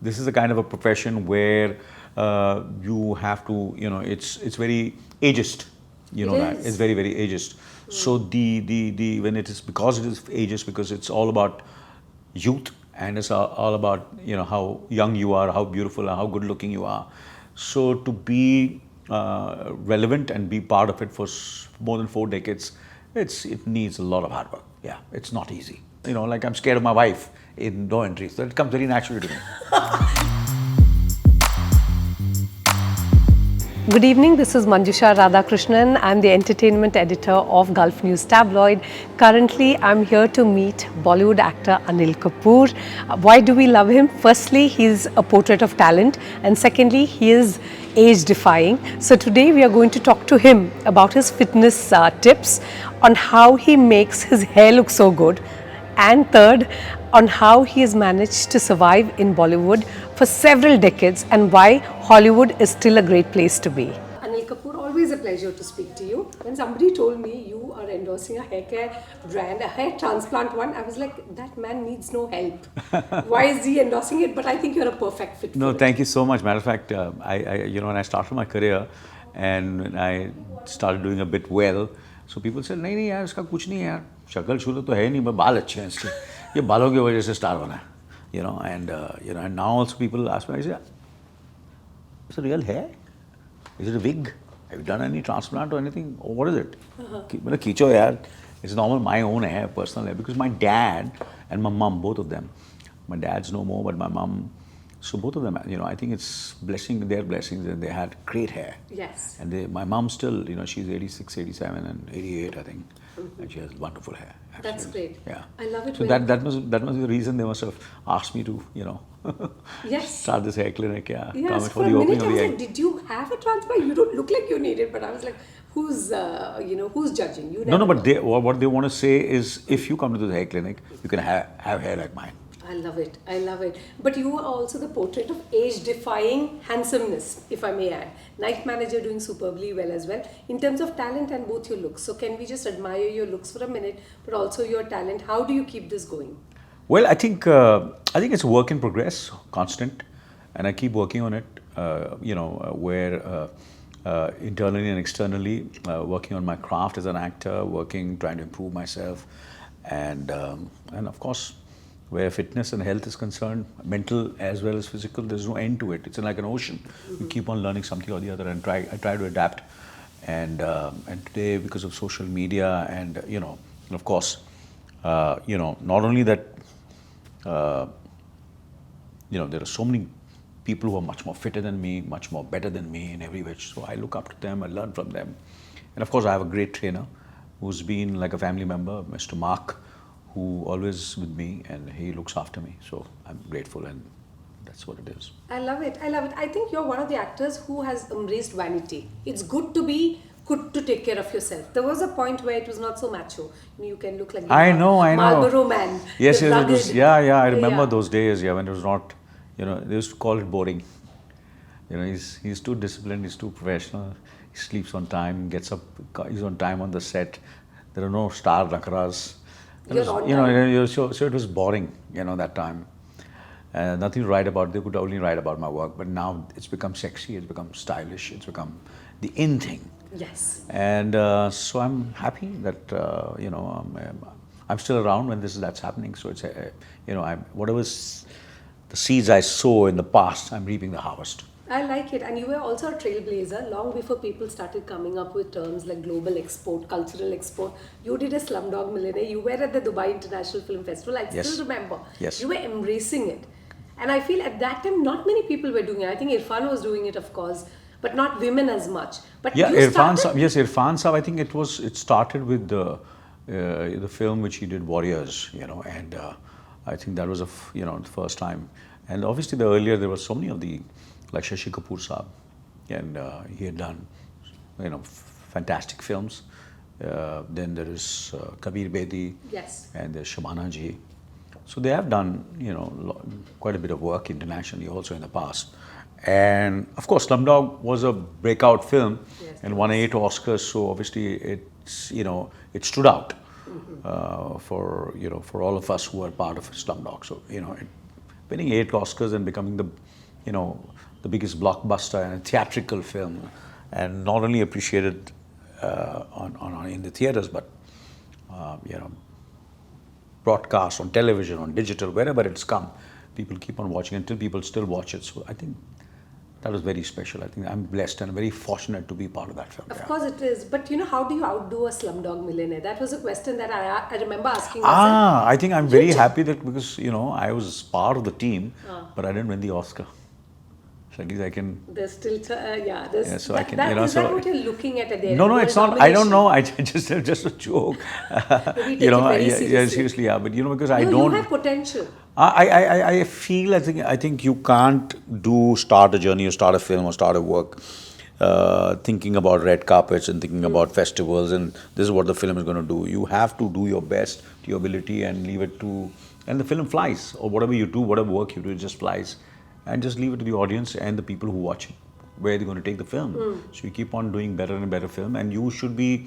this is the kind of a profession where you have to, it's very ageist. It's very, very ageist. So when it is, because it is ageist, because it's all about youth, and it's all about, how young you are, how beautiful and how good looking you are. So to be relevant and be part of it for more than 4 decades, it needs a lot of hard work. Yeah, it's not easy. Like I'm scared of my wife in no entry, so it comes very naturally to me. Good evening, this is Manjusha Radhakrishnan. I'm the entertainment editor of Gulf News Tabloid. Currently, I'm here to meet Bollywood actor Anil Kapoor. Why do we love him? Firstly, he's a portrait of talent, and secondly, he is age-defying. So today we are going to talk to him about his fitness tips, on how he makes his hair look so good, and third, on how he has managed to survive in Bollywood for several decades and why Hollywood is still a great place to be. Anil Kapoor, always a pleasure to speak to you. When somebody told me you are endorsing a hair care brand, a hair transplant one, I was like, that man needs no help. Why is he endorsing it? But I think you're a perfect fit No, for thank you so much. Matter of fact, when I started my career and when I started doing a bit well, so people said, नहीं यार इसका कुछ नहीं है यार, शक्ल शुरू तो है नहीं, but बाल अच्छे हैं इसके, ये बालों की वजह से स्टार बना है, and now also people ask me, I say, is it real hair? Is it a wig? Have you done any transplant or anything? Or what is it? मतलब खींचो यार, it's normal, my own hair, personal hair, because my dad and my mom, both of them, my dad's no more, but my mom, so both of them, I think it's their blessings, and they had great hair. Yes. And my mom still, she's 86, 87 and 88, I think. And she has wonderful hair. Absolutely. That's great. Yeah. I love it. So that must be the reason they must have asked me to, yes, start this hair clinic. Yeah. Yes, for a minute I was like, did you have a transplant? You don't look like you need it. But I was like, who's judging? You no, but what they want to say is, if you come to this hair clinic, you can have hair like mine. I love it. I love it. But you are also the portrait of age-defying handsomeness, if I may add. Night Manager doing superbly well as well in terms of talent and both your looks. So can we just admire your looks for a minute, but also your talent? How do you keep this going? Well, I think it's a work in progress, constant, and I keep working on it. Where internally and externally, working on my craft as an actor, trying to improve myself, and of course, where fitness and health is concerned, mental as well as physical, there's no end to it. It's like an ocean. You keep on learning something or the other, and I try to adapt. And today, because of social media and of course, not only that, there are so many people who are much more fitter than me, much more better than me in every way. So I look up to them, I learn from them. And of course, I have a great trainer who's been like a family member, Mr. Mark, who always with me, and he looks after me. So I'm grateful, and that's what it is. I love it. I love it. I think you're one of the actors who has embraced vanity. It's good to take care of yourself. There was a point where it was not so macho. You can look like I know. Marlboro man. Yes, it was. Yeah. I remember those days. Yeah, when it was not. They used to call it boring. He's too disciplined. He's too professional. He sleeps on time. Gets up. He's on time on the set. There are no star rakras. So it was boring, that time. Nothing to write about. They could only write about my work. But now it's become sexy. It's become stylish. It's become the in thing. Yes. And so I'm happy that I'm still around when that's happening. So it's whatever's the seeds I sow in the past, I'm reaping the harvest. I like it. And you were also a trailblazer long before people started coming up with terms like global export, cultural export. You did a Slumdog Millionaire. You were at the Dubai International Film Festival. I still remember. Yes. You were embracing it. And I feel at that time, not many people were doing it. I think Irfan was doing it, of course, but not women as much. But yeah, Irfan Saab, I think it started with the film which he did, Warriors, and I think that was the first time. And obviously there were so many of like Shashi Kapoor Saab, and he had done, fantastic films. Then there is Kabir Bedi, yes, and there's Shabana Ji. So they have done, quite a bit of work internationally also in the past. And of course, Slumdog was a breakout film, yes, and won 8 Oscars. So obviously, it stood out for all of us who are part of Slumdog. So winning 8 Oscars and becoming you know, the biggest blockbuster and a theatrical film, and not only appreciated in the theaters, but you know, broadcast on television, on digital, wherever it's come, people keep on watching until people still watch it. So I think that was very special. I think I'm blessed and very fortunate to be part of that film. Of Yeah. course it is. But you know, how do you outdo a Slumdog Millionaire? That was a question that I remember asking myself. I think I'm very happy that because, you know, I was part of the team, but I didn't win the Oscar. So at least I can. There's still, yeah, there's, Yeah, so I can, you know, is that so what you're looking at there? no, it's not. I don't know. I just a joke. Maybe take You know, it very yeah, seriously. seriously, yeah. But you know, because I No, don't. you have potential. I feel I think you can't start a journey or start a film or start a work thinking about red carpets and thinking about festivals and this is what the film is going to do. You have to do your best to your ability and leave it to, and the film flies, or whatever you do, whatever work you do, it just flies, and just leave it to the audience and the people who watch it, where they're going to take the film. So you keep on doing better and better film, and you should be.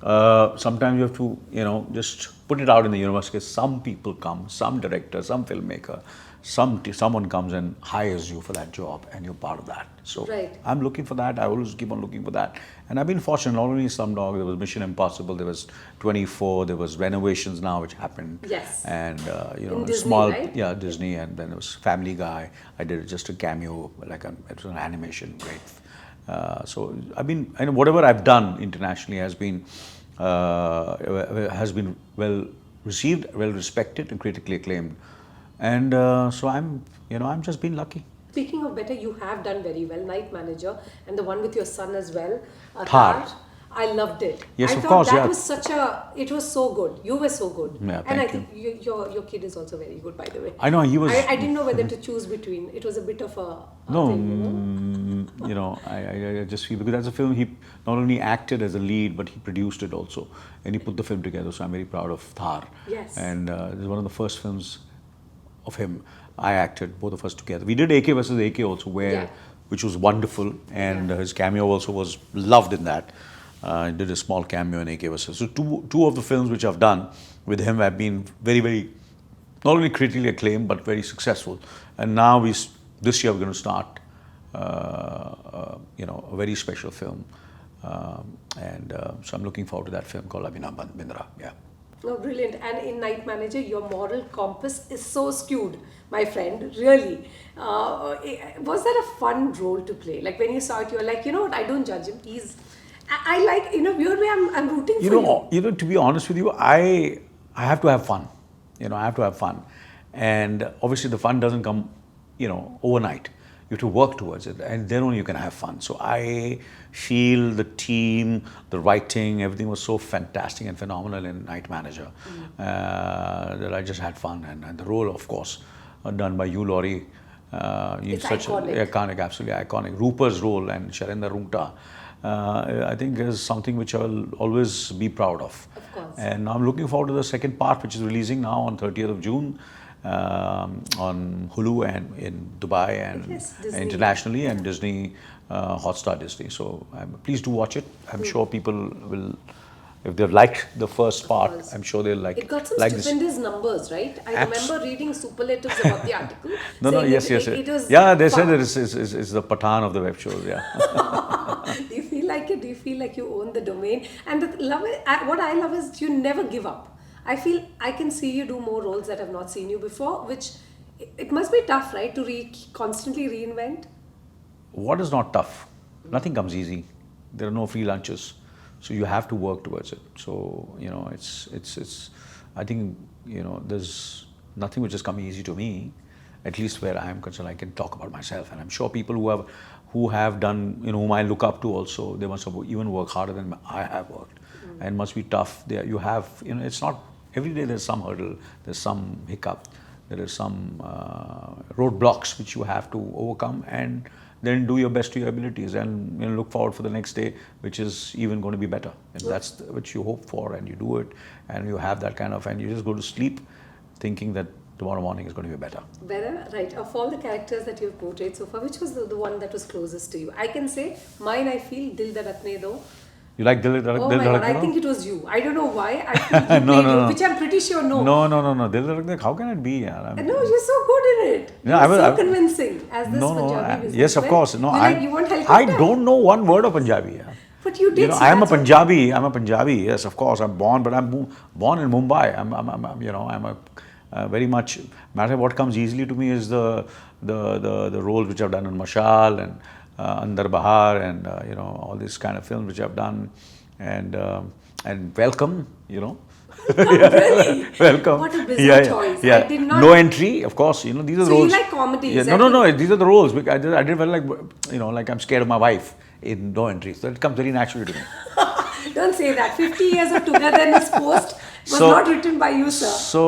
Sometimes you have to, you know, just put it out in the universe because some people come, some director, some filmmaker, someone comes and hires you for that job, and you're part of that. So Right. I'm looking for that. I always keep on looking for that, and I've been fortunate. Not only Slumdog, there was Mission Impossible, there was 24, there was Renovations now, which happened. Yes. And you know, In Disney, small, right? yeah, Disney, and then there was Family Guy. I did just a cameo, it was an animation, great. So I've been, and whatever I've done internationally has been well received, well respected, and critically acclaimed. And so I'm just been lucky. Speaking of better, you have done very well. Night Manager and the one with your son as well. Thar. I loved it. Yes, I of thought course, that yeah. was it was so good. You were so good. Yeah, and I thank think your kid is also very good, by the way. I know he was. I didn't know whether to choose between. It was a bit of a No, thing, you know? you know, I just feel because that's a film he not only acted as a lead, but he produced it also, and he put the film together. So I'm very proud of Thar. Yes. And this is one of the first films of him. I acted, both of us together. We did AK versus AK also, which was wonderful, and his cameo also was loved in that. I did a small cameo in AK versus. So two of the films which I've done with him have been very, very, not only critically acclaimed but very successful. And now this year we're going to start, you know, a very special film, and so I'm looking forward to that film called Abhinav Bindra. Yeah. No, brilliant. And in Night Manager, your moral compass is so skewed, my friend, really. Was that a fun role to play? Like when you saw it, you were like, you know what, I don't judge him. I like, in a weird way, I'm rooting for you. You know, to be honest with you, I have to have fun. You know, I have to have fun. And obviously the fun doesn't come, you know, overnight. You have to work towards it, and then only you can have fun. So I feel the team, the writing, everything was so fantastic and phenomenal in Night Manager that I just had fun. And the role, of course, done by you, Laurie. It's such iconic. Iconic, absolutely iconic. Ruper's role and Sharendra Rungta, I think is something which I'll always be proud of. Of course. And I'm looking forward to the second part, which is releasing now on 30th of June. On Hulu and in Dubai and Yes, Disney. internationally, and Disney, Hotstar Disney. So please do watch it. I'm sure people will, if they've liked the first part, course. I'm sure they'll like It got some like this. stupendous numbers, right? I remember reading superlatives about the article. No, saying yes. It was Yeah, they fun. said that it's the Pathan of the web shows. Yeah. Do you feel like it? Do you feel like you own the domain? And what I love is you never give up. I feel I can see you do more roles that I've not seen you before, which it must be tough, right? To constantly reinvent. What is not tough? Nothing comes easy. There are no free lunches, so you have to work towards it. So you know, it's. I think you know, there's nothing which is coming easy to me. At least where I am concerned, I can talk about myself, and I'm sure people who have done, you know, whom I look up to also, they must have even worked harder than I have worked, and must be tough. You have, you know, it's not every day. There's some hurdle, there's some hiccup, there is some roadblocks which you have to overcome, and then do your best to your abilities, and you know, look forward for the next day, which is even going to be better. And that's what you hope for, and you do it, and you have that kind of, and you just go to sleep thinking that tomorrow morning is going to be better. Better, right? Of all the characters that you've portrayed so far, which was the one that was closest to you? I can say mine. I feel Dil Dhadakne Do. You like Dil Oh Dil my God, I Dhadakne? think it was you. I don't know why. I feel you No, played no, you, no. which I'm pretty sure no. No. Dil Dhadakne, how can it be? Yaar? No, you're so good in it. Yeah, I You're was- so I- convincing as this No, Punjabi business. yes, of course. No, you want I helicopter? don't know one word of Punjabi. Yeah. But you did. I am a that's what- Punjabi. I'm a Punjabi. Yes, of course. I'm born, but I'm born in Mumbai. I'm a very much. Matter what comes easily to me is the roles which I've done in Mashal and Andar Bahar and all these kind of films which I've done, and Welcome. Really? Welcome. What a bizarre choice. Yeah. I did not. No entry, of course. These are the So you roles. like comedies, Yeah, I no. think. These are the roles. Because I did well, like I'm scared of my wife in No Entry. So it comes very naturally to me. Don't say that. 50 years of togetherness post was So- not written by you, sir. So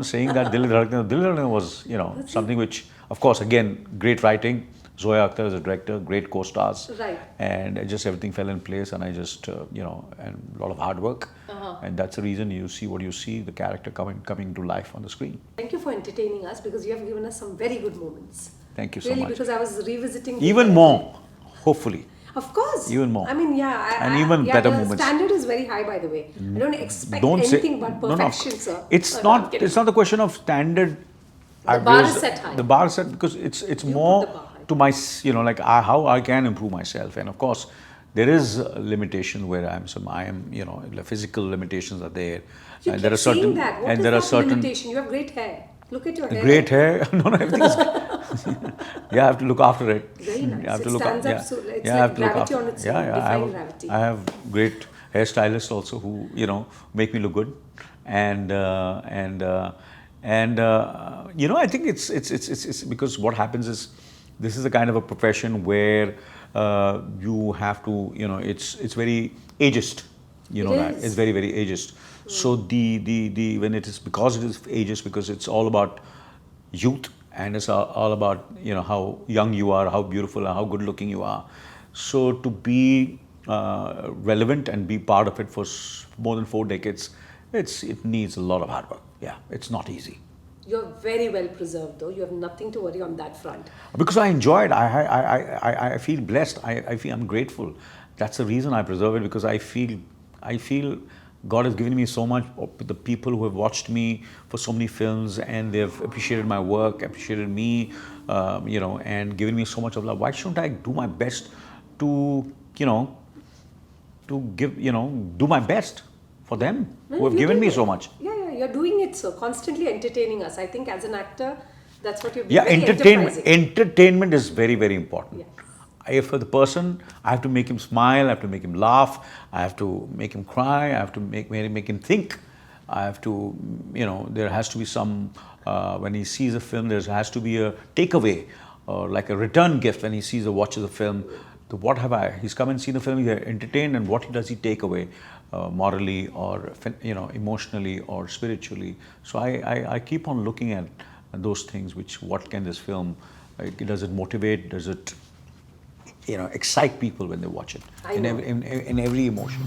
saying that Dil Dhadakne was something which, of course, again, great writing. Zoya Akhtar is a director, great co-stars, Right. and just everything fell in place, and I just and a lot of hard work, and that's the reason you see what you see, the character coming to life on the screen. Thank you for entertaining us because you have given us some very good moments. Thank you so Really, much. because I was revisiting. the- Even more, hopefully. Of course. Even more. I mean, yeah. And even better the moments. standard is very high, by the way. I don't expect Don't say anything but no, no. perfection, sir. It's No, I'm not. kidding. It's not the question of standard. The bar is set high. The bar is set because it's You more put the bar high. to my how I can improve myself, and of course there is a limitation where I am the physical limitations are there, You and keep there are certain saying that. What and is there are that certain limitation? You have great hair. Look at your hair. great hair. No, everything is. Yeah, I have to look after it. Very nice. I have It to look stands yeah. up so- it's yeah, I like have to look gravity after. on its yeah, own, yeah. defying gravity. I have great hairstylists also who make me look good, and I think it's because what happens is this is a kind of a profession where you have to it's very ageist. You know It that is. it's very very ageist. So the when it is because it is ageist because it's all about youth and it's all about how young you are, how beautiful and how good looking you are. So to be relevant and be part of it for more than 4 decades, it needs a lot of hard work. Yeah, it's not easy. You're very well preserved, though. You have nothing to worry on that front. Because I enjoy it, I feel blessed. I'm grateful. That's the reason I preserve it because I feel God has given me so much. The people who have watched me for so many films and they've appreciated my work, appreciated me, and given me so much of love. Why shouldn't I do my best to give, do my best for them who have You're given me doing so it. much. Yeah, you're doing it, so constantly entertaining us. I think as an actor, that's what you're Yeah, very enterprising. entertainment is very, very important. Yes. If for the person, I have to make him smile, I have to make him laugh, I have to make him cry, I have to make him think. I have to, there has to be some, when he sees a film, there has to be a takeaway or like a return gift when he watches a film. He's come and seen the film, he's entertained, and what does he take away morally or, emotionally or spiritually? So I keep on looking at those things, what can this film, does it motivate, does it, excite people when they watch it I in know. every emotion.